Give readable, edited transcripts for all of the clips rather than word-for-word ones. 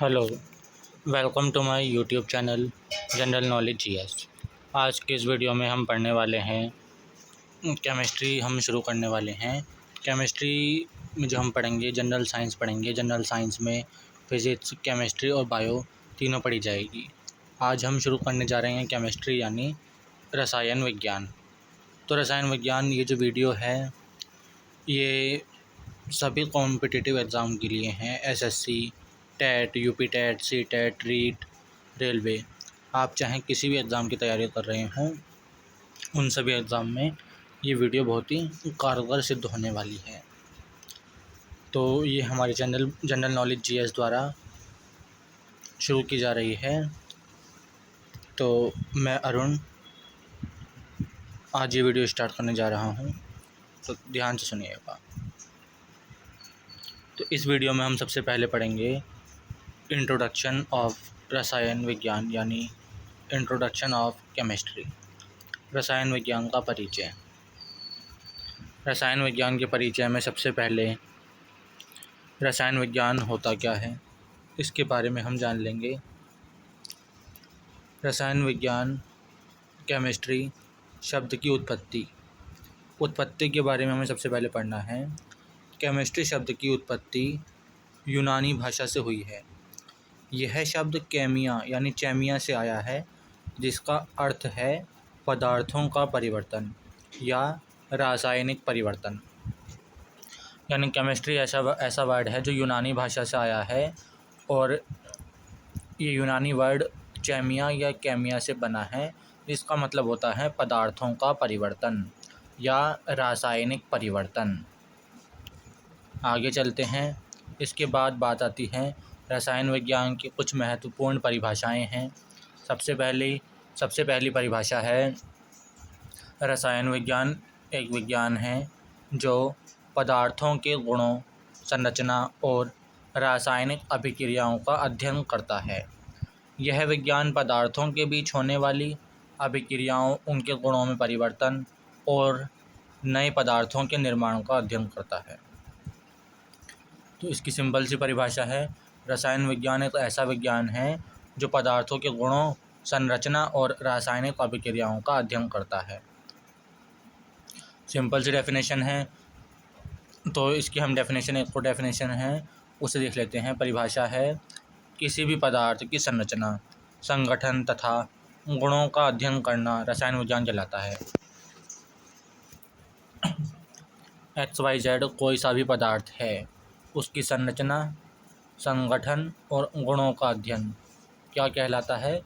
Hello, welcome to my YouTube channel general knowledge GS. आज के इस वीडियो में हम पढ़ने वाले हैं केमिस्ट्री। हम शुरू करने वाले हैं केमिस्ट्री में जो हम पढ़ेंगे जनरल साइंस पढ़ेंगे। जनरल साइंस में फिज़िक्स, केमिस्ट्री और बायो तीनों पढ़ी जाएगी। आज हम शुरू करने जा रहे हैं केमिस्ट्री यानी रसायन विज्ञान। तो रसायन विज्ञान ये जो वीडियो है ये सभी कॉम्पिटिटिव एग्ज़ाम के लिए हैं। SSC, TET, UP TET, C TET, REET, railway. आप चाहें किसी भी एग्ज़ाम की तैयारी कर रहे हों, उन सभी एग्ज़ाम में ये वीडियो बहुत ही कारगर सिद्ध होने वाली है। तो ये हमारे चैनल जनरल नॉलेज जीएस द्वारा शुरू की जा रही है। तो मैं अरुण आज ये वीडियो स्टार्ट करने जा रहा हूँ, तो ध्यान से सुनिएगा। तो इस वीडियो में हम सबसे पहले पढ़ेंगे इंट्रोडक्शन ऑफ रसायन विज्ञान यानी इंट्रोडक्शन ऑफ केमिस्ट्री। रसायन विज्ञान का परिचय। रसायन विज्ञान के परिचय में सबसे पहले रसायन विज्ञान होता क्या है इसके बारे में हम जान लेंगे। रसायन विज्ञान केमिस्ट्री शब्द की उत्पत्ति के बारे में हमें सबसे पहले पढ़ना है। केमिस्ट्री शब्द की उत्पत्ति यूनानी भाषा से हुई है। यह शब्द केमिया यानी चैमिया से आया है, जिसका अर्थ है पदार्थों का परिवर्तन या रासायनिक परिवर्तन। यानी केमिस्ट्री ऐसा वर्ड है जो यूनानी भाषा से आया है और ये यूनानी वर्ड चैमिया या केमिया से बना है, जिसका मतलब होता है पदार्थों का परिवर्तन या रासायनिक परिवर्तन। आगे चलते हैं। इसके बाद बात आती है रसायन विज्ञान की कुछ महत्वपूर्ण परिभाषाएं हैं। सबसे पहली परिभाषा है रसायन विज्ञान एक विज्ञान है जो पदार्थों के गुणों, संरचना और रासायनिक अभिक्रियाओं का अध्ययन करता है। यह विज्ञान पदार्थों के बीच होने वाली अभिक्रियाओं, उनके गुणों में परिवर्तन और नए पदार्थों के निर्माण का अध्ययन करता है। तो इसकी सिंपल सी परिभाषा है, रसायन विज्ञान एक ऐसा विज्ञान है जो पदार्थों के गुणों, संरचना और रासायनिक अभिक्रियाओं का अध्ययन करता है। सिंपल सी डेफिनेशन है, तो इसकी हम डेफिनेशन है उसे देख लेते हैं। परिभाषा है, किसी भी पदार्थ की संरचना, संगठन तथा गुणों का अध्ययन करना रसायन विज्ञान कहलाता है। XYZ कोई सा भी पदार्थ है, उसकी संरचना, संगठन और गुणों का अध्ययन क्या कहलाता है?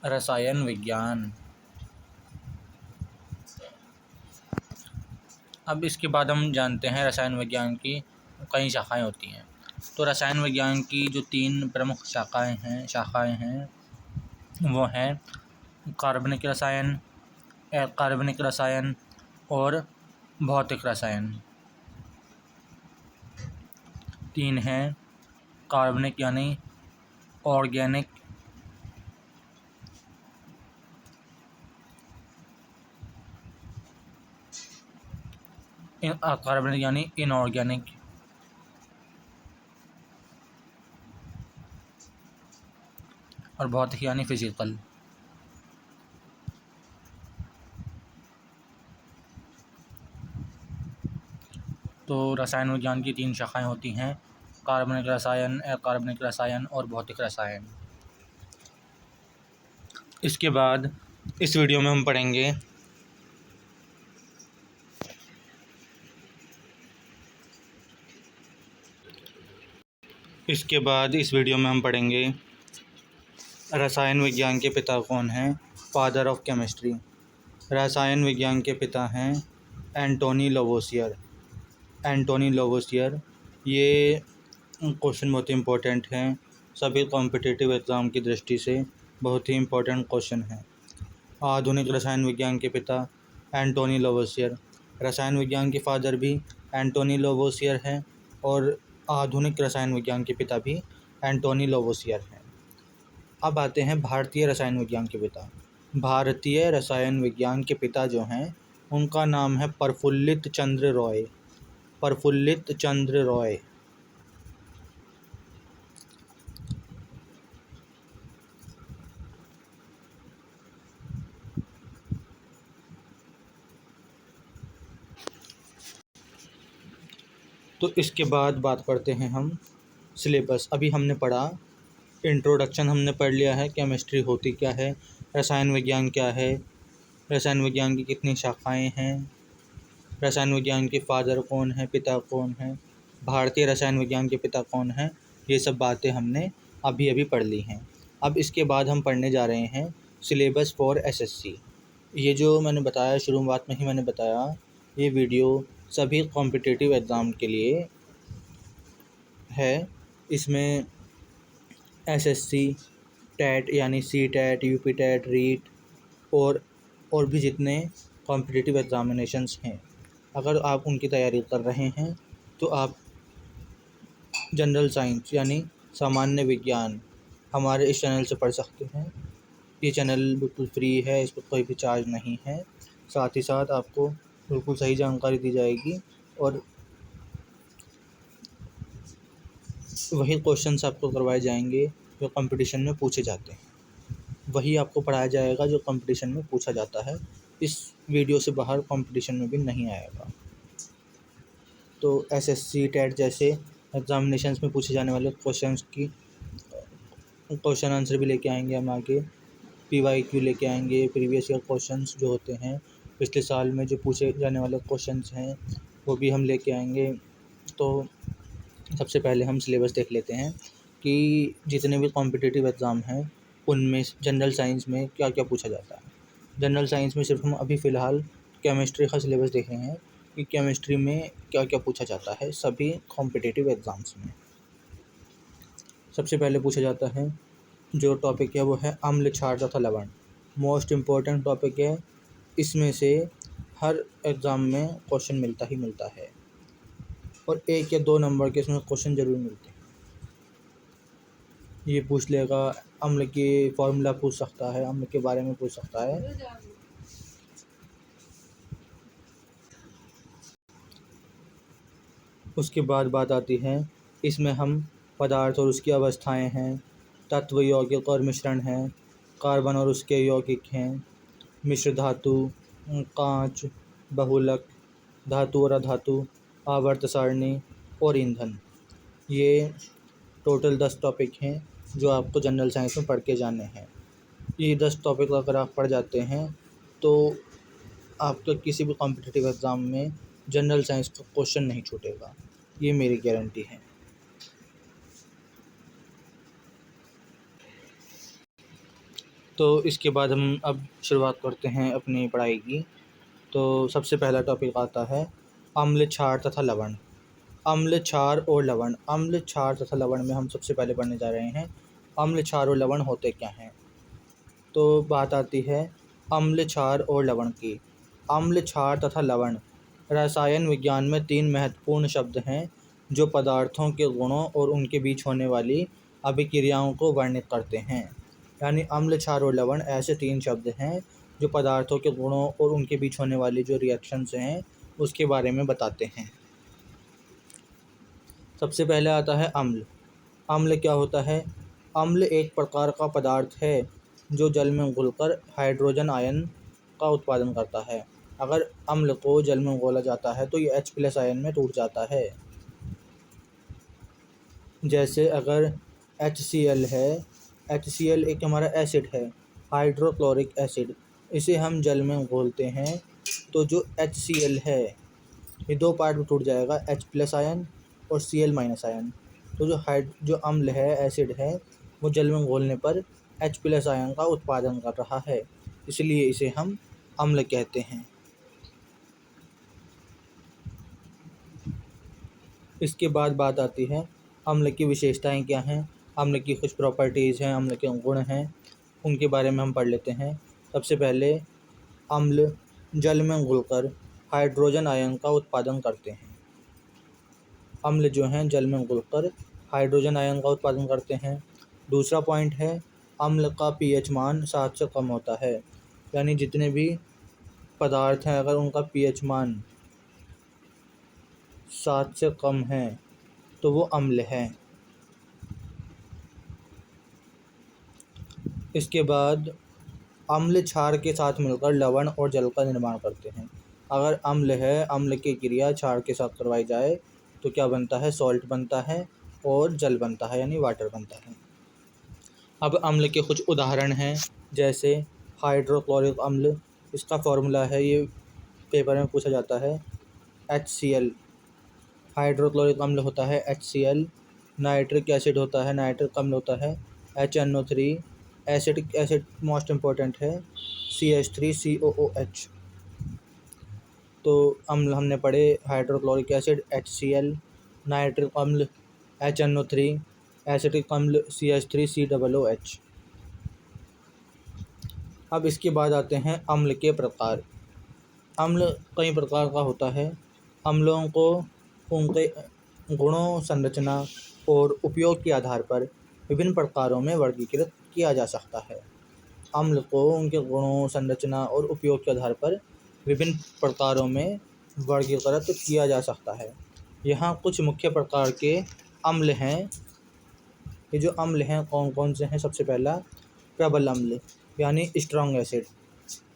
रसायन विज्ञान। अब इसके बाद हम जानते हैं रसायन विज्ञान की कई शाखाएं होती हैं। तो रसायन विज्ञान की जो 3 प्रमुख शाखाएं हैं वो हैं कार्बनिक रसायन, अकार्बनिक रसायन और भौतिक रसायन। 3 हैं कार्बनिक यानी ऑर्गेनिक, अकार्बनिक यानी इनऑर्गेनिक और भौतिक यानी फिजिकल। तो रसायन विज्ञान की 3 शाखाएं होती हैं, कार्बनिक रसायन, अकार्बनिक रसायन और भौतिक रसायन। इसके बाद इस वीडियो में हम पढ़ेंगे रसायन विज्ञान के पिता कौन हैं। Father of chemistry. रसायन विज्ञान के पिता हैं एंटोनी लावोसियर। ये क्वेश्चन बहुत ही इम्पोर्टेंट हैं, सभी कॉम्पिटिटिव एग्ज़ाम की दृष्टि से बहुत ही इम्पोर्टेंट क्वेश्चन है। आधुनिक रसायन विज्ञान के पिता एंटोनी लावोसियर। रसायन विज्ञान के फादर भी एंटोनी लावोसियर हैं और आधुनिक रसायन विज्ञान के पिता भी एंटोनी लावोसियर हैं। अब आते हैं भारतीय रसायन विज्ञान के पिता। भारतीय रसायन विज्ञान के पिता जो हैं उनका नाम है प्रफुल्लित चंद्र रॉय। तो इसके बाद बात करते हैं हम सिलेबस। अभी हमने पढ़ा इंट्रोडक्शन, हमने पढ़ लिया है केमिस्ट्री होती क्या है, रसायन विज्ञान क्या है, रसायन विज्ञान की कितनी शाखाएं हैं, रसायन विज्ञान के फादर कौन है, पिता कौन है, भारतीय रसायन विज्ञान के पिता कौन हैं, ये सब बातें हमने अभी अभी पढ़ ली हैं। अब इसके बाद हम पढ़ने जा रहे हैं सिलेबस फॉर एसएससी। ये जो मैंने बताया शुरुआत में ही मैंने बताया, ये वीडियो सभी कॉम्पिटिटिव एग्ज़ाम के लिए है। इसमें एसएससी, टेट यानी C TET, UP TET, REET और भी जितने कॉम्पिटिटिव एग्ज़ामिनेशंस हैं, अगर आप उनकी तैयारी कर रहे हैं तो आप जनरल साइंस यानी सामान्य विज्ञान हमारे इस चैनल से पढ़ सकते हैं। ये चैनल बिल्कुल फ्री है, इस पर कोई भी चार्ज नहीं है। साथ ही साथ आपको बिल्कुल सही जानकारी दी जाएगी और वही क्वेश्चंस आपको करवाए जाएंगे जो कंपटीशन में पूछे जाते हैं, वही आपको पढ़ाया जाएगा जो कंपटीशन में पूछा जाता है। इस वीडियो से बाहर कंपटीशन में भी नहीं आएगा। तो एसएससी, टेट जैसे एग्ज़ामिनेशंस में पूछे जाने वाले क्वेश्चंस की क्वेश्चन आंसर भी लेके आएंगे हम आगे। पीवाईक्यू लेके आएंगे, प्रीवियस ईयर क्वेश्चंस जो होते हैं पिछले साल में जो पूछे जाने वाले क्वेश्चंस हैं वो भी हम लेके आएंगे। तो सबसे पहले हम सिलेबस देख लेते हैं कि जितने भी कॉम्पिटिटिव एग्ज़ाम हैं उनमें जनरल साइंस में क्या क्या पूछा जाता है। जनरल साइंस में सिर्फ हम अभी फ़िलहाल केमिस्ट्री का सिलेबस देख रहे हैं कि केमिस्ट्री में क्या क्या पूछा जाता है सभी कॉम्पिटिटिव एग्ज़ाम्स में। सबसे पहले पूछा जाता है जो टॉपिक है वो है अम्ल, क्षार तथा लवण। मोस्ट इम्पोर्टेंट टॉपिक है, इसमें से हर एग्ज़ाम में क्वेश्चन मिलता ही मिलता है और 1 या 2 नंबर के इसमें क्वेश्चन ज़रूर मिलते हैं। ये पूछ लेगा, अम्ल की फॉर्मूला पूछ सकता है, अम्ल के बारे में पूछ सकता है। उसके बाद बात आती है, इसमें हम पदार्थ और उसकी अवस्थाएं हैं, तत्व, यौगिक और मिश्रण हैं, कार्बन और उसके यौगिक हैं, मिश्र धातु, कांच, बहुलक, धातु और अधातु, आवर्त सारणी और ईंधन। ये टोटल 10 टॉपिक हैं जो आपको जनरल साइंस में पढ़ के जाने हैं। ये 10 टॉपिक अगर आप पढ़ जाते हैं तो आपका किसी भी कॉम्पिटिटिव एग्ज़ाम में जनरल साइंस का क्वेश्चन नहीं छूटेगा, ये मेरी गारंटी है। तो इसके बाद हम अब शुरुआत करते हैं अपनी पढ़ाई की। तो सबसे पहला टॉपिक आता है अम्ल, क्षार तथा लवण। अम्ल, क्षार और लवण। अम्ल, क्षार तथा लवण में हम सबसे पहले पढ़ने जा रहे हैं अम्ल, क्षार और लवण होते क्या हैं। तो बात आती है अम्ल, क्षार और लवण की। अम्ल, क्षार तथा लवण रसायन विज्ञान में 3 महत्वपूर्ण शब्द हैं जो पदार्थों के गुणों और उनके बीच होने वाली अभिक्रियाओं को वर्णित करते हैं। यानी अम्ल, क्षार और लवण ऐसे 3 शब्द हैं जो पदार्थों के गुणों और उनके बीच होने वाली जो रिएक्शंस हैं उसके बारे में बताते हैं। सबसे पहले आता है अम्ल। अम्ल क्या होता है? अम्ल एक प्रकार का पदार्थ है जो जल में घुलकर हाइड्रोजन आयन का उत्पादन करता है। अगर अम्ल को जल में घोला जाता है तो ये H+ आयन में टूट जाता है। जैसे अगर HCl है, HCl एक हमारा एसिड है, हाइड्रोक्लोरिक एसिड। इसे हम जल में घोलते हैं तो जो HCl है ये 2 पार्ट में टूट जाएगा, H+ आयन और Cl- आयन। तो जो अम्ल है, एसिड है, वो जल में घोलने पर H+ आयन का उत्पादन कर रहा है, इसलिए इसे हम अम्ल कहते हैं। इसके बाद बात आती है अम्ल की विशेषताएं क्या हैं, अम्ल की कुछ प्रॉपर्टीज़ हैं, अम्ल के गुण हैं, उनके बारे में हम पढ़ लेते हैं। सबसे पहले अम्ल जल में घुलकर हाइड्रोजन आयन का उत्पादन करते हैं। अम्ल जो हैं जल में घुलकर हाइड्रोजन आयन का उत्पादन करते हैं। दूसरा पॉइंट है अम्ल का pH मान 7 से कम होता है। यानी जितने भी पदार्थ हैं अगर उनका pH मान 7 से कम है तो वो अम्ल है। इसके बाद अम्ल क्षार के साथ मिलकर लवण और जल का निर्माण करते हैं। अगर अम्ल है, अम्ल की क्रिया क्षार के साथ करवाई जाए तो क्या बनता है, सॉल्ट बनता है और जल बनता है यानी वाटर बनता है। अब अम्ल के कुछ उदाहरण हैं, जैसे हाइड्रोक्लोरिक अम्ल, इसका फॉर्मूला है, ये पेपर में पूछा जाता है, HCl। हाइड्रोक्लोरिक अम्ल होता है HCl। नाइट्रिक एसिड होता है, नाइट्रिक अम्ल होता है HNO3। Acetic acid most important है CH3COOH। तो अम्ल हमने पढ़े, हाइड्रोक्लोरिक एसिड HCl, नाइट्रिक अम्ल HNO3, एसिटिक अम्ल CH3COOH। अब इसके बाद आते हैं अम्ल के प्रकार। अम्ल कई प्रकार का होता है। अम्लों को उनके गुणों, संरचना और उपयोग के आधार पर विभिन्न प्रकारों में वर्गीकृत किया जा सकता है। अम्ल को उनके गुणों, संरचना और उपयोग के आधार पर विभिन्न प्रकारों में वर्गीकृत किया जा सकता है। यहाँ कुछ मुख्य प्रकार के अम्ल हैं। ये जो अम्ल हैं कौन कौन से हैं? सबसे पहला प्रबल अम्ल यानी स्ट्रॉन्ग एसिड।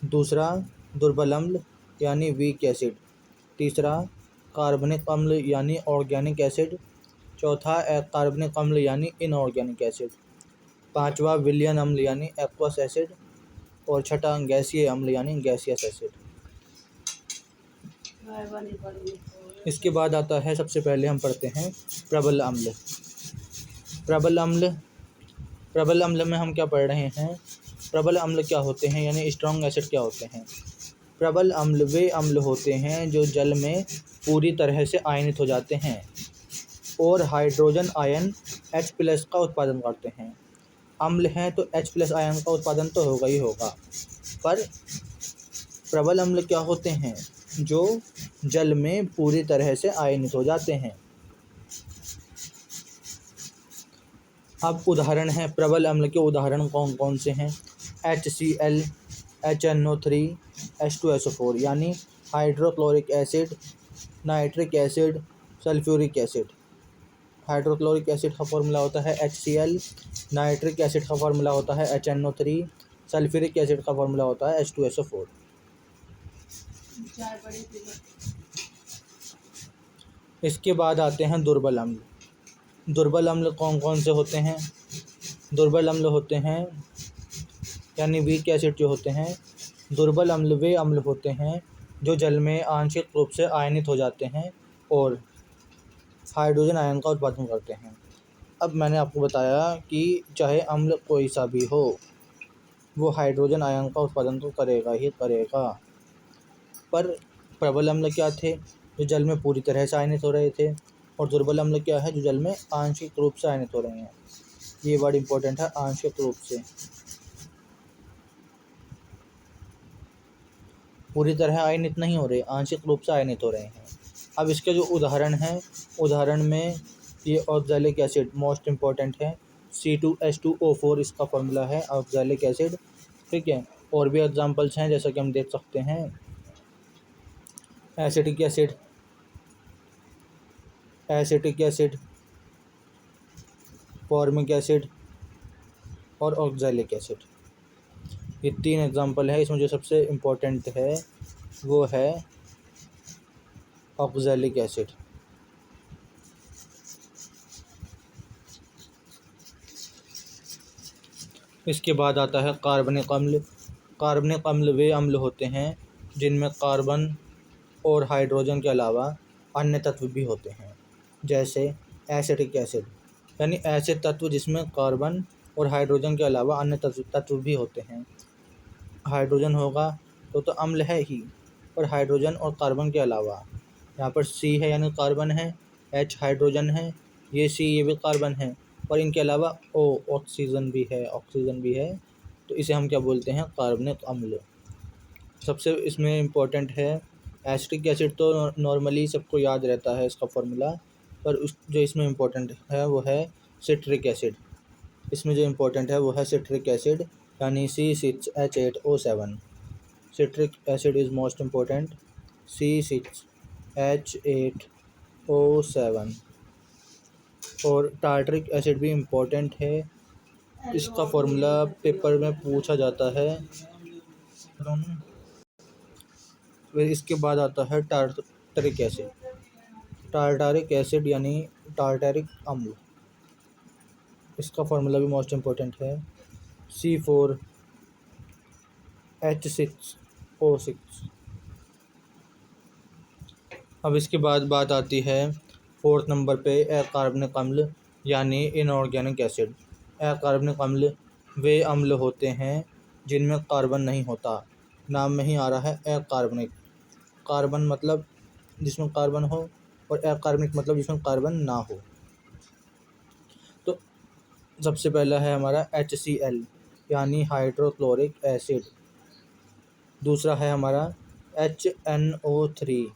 दूसरा दुर्बल अम्ल यानी वीक एसिड। तीसरा कार्बनिक अम्ल यानी ऑर्गेनिक एसिड। चौथा अकार्बनिक अम्ल यानी इनऑर्गेनिक एसिड। पांचवा विलयन अम्ल यानी एक्वस एसिड। और छठा गैसीय अम्ल यानी गैसियस एसिड। इसके बाद आता है, सबसे पहले हम पढ़ते हैं प्रबल अम्ल। प्रबल अम्ल में हम क्या पढ़ रहे हैं? प्रबल अम्ल क्या होते हैं यानी स्ट्रॉन्ग एसिड क्या होते हैं? प्रबल अम्ल वे अम्ल होते हैं जो जल में पूरी तरह से आयनित हो जाते हैं और हाइड्रोजन आयन H+ का उत्पादन करते हैं। अम्ल हैं तो H+ आयन का उत्पादन तो होगा ही होगा, पर प्रबल अम्ल क्या होते हैं? जो जल में पूरी तरह से आयनित हो जाते हैं। अब उदाहरण है, प्रबल अम्ल के उदाहरण कौन कौन से हैं? HCl, HNO3, H2SO4 यानी hydrochloric acid, nitric acid, sulphuric acid. Hydrochloric acid का फॉर्मूला होता है HCl, नाइट्रिक एसिड का फॉर्मूला होता है HNO3, सल्फ्यूरिक एसिड का फॉर्मूला होता है H2SO4। इसके बाद आते हैं दुर्बल अम्ल। दुर्बल अम्ल कौन कौन से होते हैं? दुर्बल अम्ल होते हैं यानी वीक एसिड जो होते हैं। दुर्बल अम्ल वे अम्ल होते हैं जो जल में आंशिक रूप से आयनित हो जाते हैं और हाइड्रोजन आयन का उत्पादन करते हैं। अब मैंने आपको बताया कि चाहे अम्ल कोई सा भी हो, वो हाइड्रोजन आयन का उत्पादन तो करेगा ही करेगा। पर प्रबल अम्ल क्या थे? जो जल में पूरी तरह से आयनित हो रहे थे। और दुर्बल अम्ल क्या है? जो जल में आंशिक रूप से आयनित हो रहे हैं। ये वर्ड इम्पोर्टेंट है, आंशिक रूप से। पूरी तरह आयनित नहीं हो रहे, आंशिक रूप से आयनित हो रहे हैं। अब इसके जो उदाहरण हैं, उदाहरण में ये ऑक्सैलिक एसिड मोस्ट इम्पोर्टेंट है। C2H2O4 इसका फॉर्मूला है, ऑक्सैलिक एसिड। ठीक है, और भी एग्जांपल्स हैं, जैसा कि हम देख सकते हैं एसिटिक एसिड, फॉर्मिक एसिड और ऑक्सैलिक एसिड। ये 3 एग्जांपल है। इसमें जो सबसे इम्पोर्टेंट है वो है ऑक्सैलिक एसिड। इसके बाद आता है कार्बनिक अम्ल। कार्बनिक अम्ल वे अम्ल होते हैं जिनमें कार्बन और हाइड्रोजन के अलावा अन्य तत्व भी होते हैं, जैसे एसिटिक एसिड यानी ऐसे तत्व जिसमें कार्बन और हाइड्रोजन के अलावा अन्य तत्व भी होते हैं। हाइड्रोजन होगा तो अम्ल है ही, और हाइड्रोजन और कार्बन के अलावा यहाँ पर C है यानी कार्बन है, H हाइड्रोजन है, ये C ये भी कार्बन है, और इनके अलावा O ऑक्सीजन भी है। तो इसे हम क्या बोलते हैं? कार्बनिक अम्ल। सबसे इसमें इम्पोर्टेंट है एसिटिक एसिड। तो नॉर्मली सबको याद रहता है इसका फॉर्मूला, पर जो इसमें इम्पोर्टेंट है वो है सिट्रिक एसिड। इसमें जो इम्पोर्टेंट है वो है सिट्रिक एसिड यानी C6H8O7। Citric acid is most important, C6H8O7। और टार्टरिक एसिड भी इम्पोर्टेंट है, इसका फॉर्मूला पेपर में पूछा जाता है। फिर इसके बाद आता है टार्टरिक एसिड। टार्टारिक एसिड यानी टार्टारिक अम्ल, इसका फॉर्मूला भी मोस्ट इम्पोर्टेंट है, C4H6O6। अब इसके बाद बात आती है फोर्थ नंबर पे अकार्बनिक अम्ल यानी इनऑर्गेनिक एसिड। अकार्बनिक अम्ल वे अम्ल होते हैं जिनमें कार्बन नहीं होता। नाम में ही आ रहा है अकार्बनिक। कार्बन मतलब जिसमें कार्बन हो और अकार्बनिक मतलब जिसमें कार्बन ना हो। तो सबसे पहला है हमारा HCl यानी हाइड्रोक्लोरिक एसिड। दूसरा है हमारा HNO3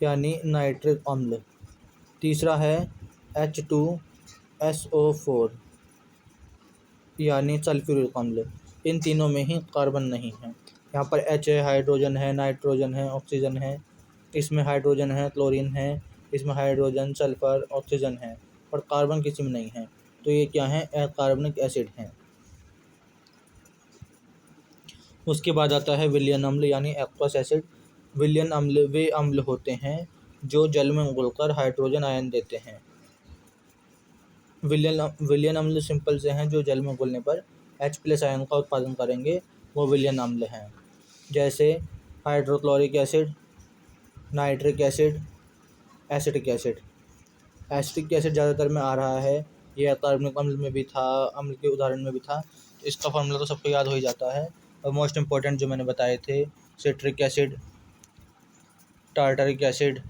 यानी नाइट्रिक अम्ल। तीसरा है H2SO4 यानी सल्फ्यूरिक अम्ल। इन तीनों में ही कार्बन नहीं है। यहाँ पर H है, हाइड्रोजन है, नाइट्रोजन है, ऑक्सीजन है। इसमें हाइड्रोजन है, क्लोरीन है, इसमें हाइड्रोजन, सल्फर, ऑक्सीजन है, और कार्बन किसी में नहीं है। तो ये क्या है? अकार्बनिक एसिड हैं। उसके बाद आता है विलयन अम्ल यानी एक्वस एसिड। विलयन अम्ल वे अम्ल होते हैं जो जल में घुलकर हाइड्रोजन आयन देते हैं। विलयन अम्ल सिंपल से हैं, जो जल में घुलने पर H+ आयन का उत्पादन करेंगे, वो विलयन अम्ल हैं। जैसे hydrochloric acid, nitric acid, acetic acid. Acetic acid ज़्यादातर में आ रहा है, ये अकार्बनिक अम्ल में भी था, अम्ल के उदाहरण में भी था। इसका फॉर्मूला तो सबको याद हो ही जाता है। और मोस्ट इम्पॉर्टेंट जो मैंने बताए थे, citric acid, tartaric acid,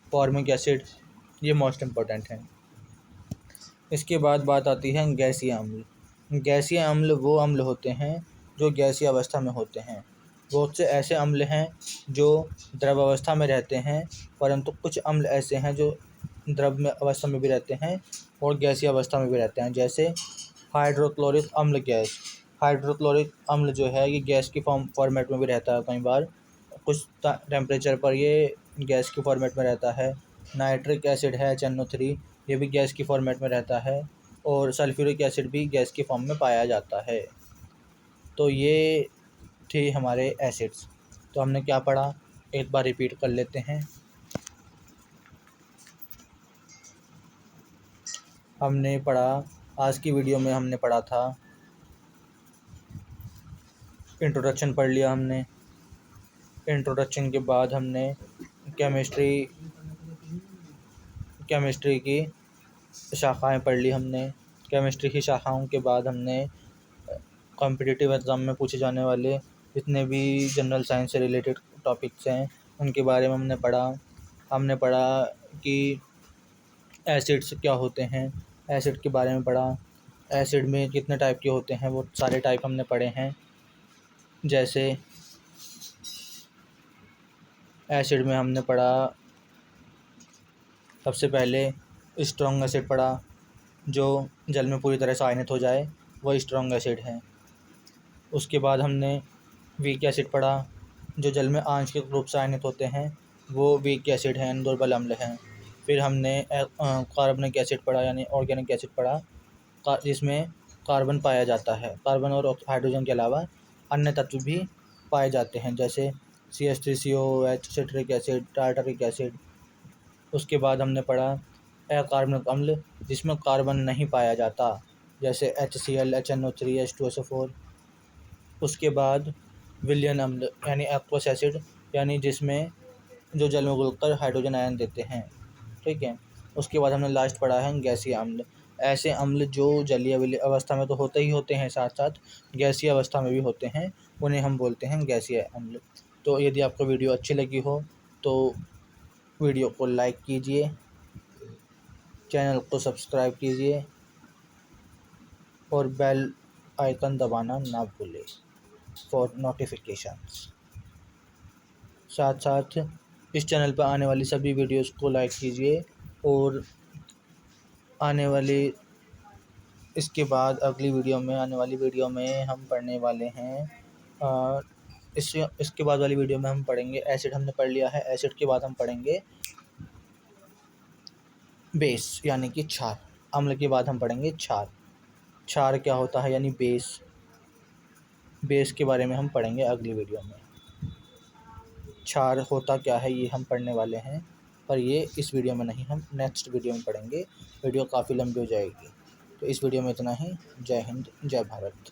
formic acid, ये मोस्ट इम्पॉर्टेंट हैं। इसके बाद बात आती है गैसीय अम्ल। गैसीय अम्ल वो अम्ल होते हैं जो गैसीय अवस्था में होते हैं। बहुत से ऐसे अम्ल हैं जो द्रव अवस्था में रहते हैं, परंतु कुछ अम्ल ऐसे हैं जो द्रव में अवस्था में भी रहते हैं और गैसीय अवस्था में भी रहते हैं। जैसे हाइड्रोक्लोरिक अम्ल गैस। हाइड्रोक्लोरिक अम्ल जो है ये गैस की फॉर्मेट में भी रहता है, कई बार कुछ टेम्परेचर पर ये गैस की फॉर्मेट में रहता है। नाइट्रिक एसिड है HNO3, ये भी गैस की फॉर्मेट में रहता है। और सल्फ्यूरिक एसिड भी गैस की फॉर्म में पाया जाता है। तो ये थे हमारे एसिड्स। तो हमने क्या पढ़ा, एक बार रिपीट कर लेते हैं। हमने पढ़ा, आज की वीडियो में हमने पढ़ा था, इंट्रोडक्शन पढ़ लिया हमने। इंट्रोडक्शन के बाद हमने केमिस्ट्री की शाखाएं पढ़ ली हमने। केमिस्ट्री की शाखाओं के बाद हमने कॉम्पिटिटिव एग्ज़ाम में पूछे जाने वाले जितने भी जनरल साइंस से रिलेटेड टॉपिक्स हैं उनके बारे में हमने पढ़ा। हमने पढ़ा कि एसिड्स क्या होते हैं, एसिड के बारे में पढ़ा। एसिड में कितने टाइप के होते हैं, वो सारे टाइप हमने पढ़े हैं। जैसे एसिड में हमने पढ़ा, सबसे पहले स्ट्रॉन्ग एसिड पढ़ा, जो जल में पूरी तरह से आयनित हो जाए, वो स्ट्रॉन्ग एसिड है। उसके बाद हमने वीक एसिड पढ़ा, जो जल में आंशिक रूप से आयनित होते हैं, वो वीक एसिड हैं, दुर्बल अम्ल हैं। फिर हमने कार्बनिक एसिड पढ़ा यानी ऑर्गेनिक एसिड पढ़ा, जिसमें कार्बन पाया जाता है। कार्बन और हाइड्रोजन के अलावा अन्य तत्व भी पाए जाते हैं, जैसे CH3COOH, citric acid, tartaric acid. उसके बाद हमने पढ़ा अकार्बनिक अम्ल जिसमें कार्बन नहीं पाया जाता, जैसे HCl, HNO3, H2SO4। उसके बाद विलयन अम्ल यानी एक्वस एसिड, यानी जिसमें जो जल में घुलकर हाइड्रोजन आयन देते हैं। ठीक है। उसके बाद हमने लास्ट पढ़ा है गैसीय अम्ल। ऐसे अम्ल जो जलीय विलय अवस्था में तो होते ही होते हैं, साथ साथ गैसीय अवस्था में भी होते हैं, उन्हें हम बोलते हैं गैसीय अम्ल। तो यदि आपको वीडियो अच्छी लगी हो तो वीडियो को लाइक कीजिए, चैनल को सब्सक्राइब कीजिए और बेल आइकन दबाना ना भूलें फॉर नोटिफिकेशंस। साथ साथ इस चैनल पर आने वाली सभी वीडियोस को लाइक कीजिए। और आने वाली इसके बाद अगली वीडियो में, आने वाली वीडियो में हम पढ़ने वाले हैं इसके बाद वाली वीडियो में हम पढ़ेंगे एसिड। हमने पढ़ लिया है एसिड के बाद हम पढ़ेंगे बेस यानी कि क्षार। अम्ल के बाद हम पढ़ेंगे क्षार। क्षार क्या होता है यानी बेस के बारे में हम पढ़ेंगे अगली वीडियो में। क्षार होता क्या है ये हम पढ़ने वाले हैं, पर ये इस वीडियो में नहीं, हम नेक्स्ट वीडियो में पढ़ेंगे। वीडियो काफ़ी लंबी हो जाएगी। तो इस वीडियो में इतना ही। जय हिंद, जय भारत।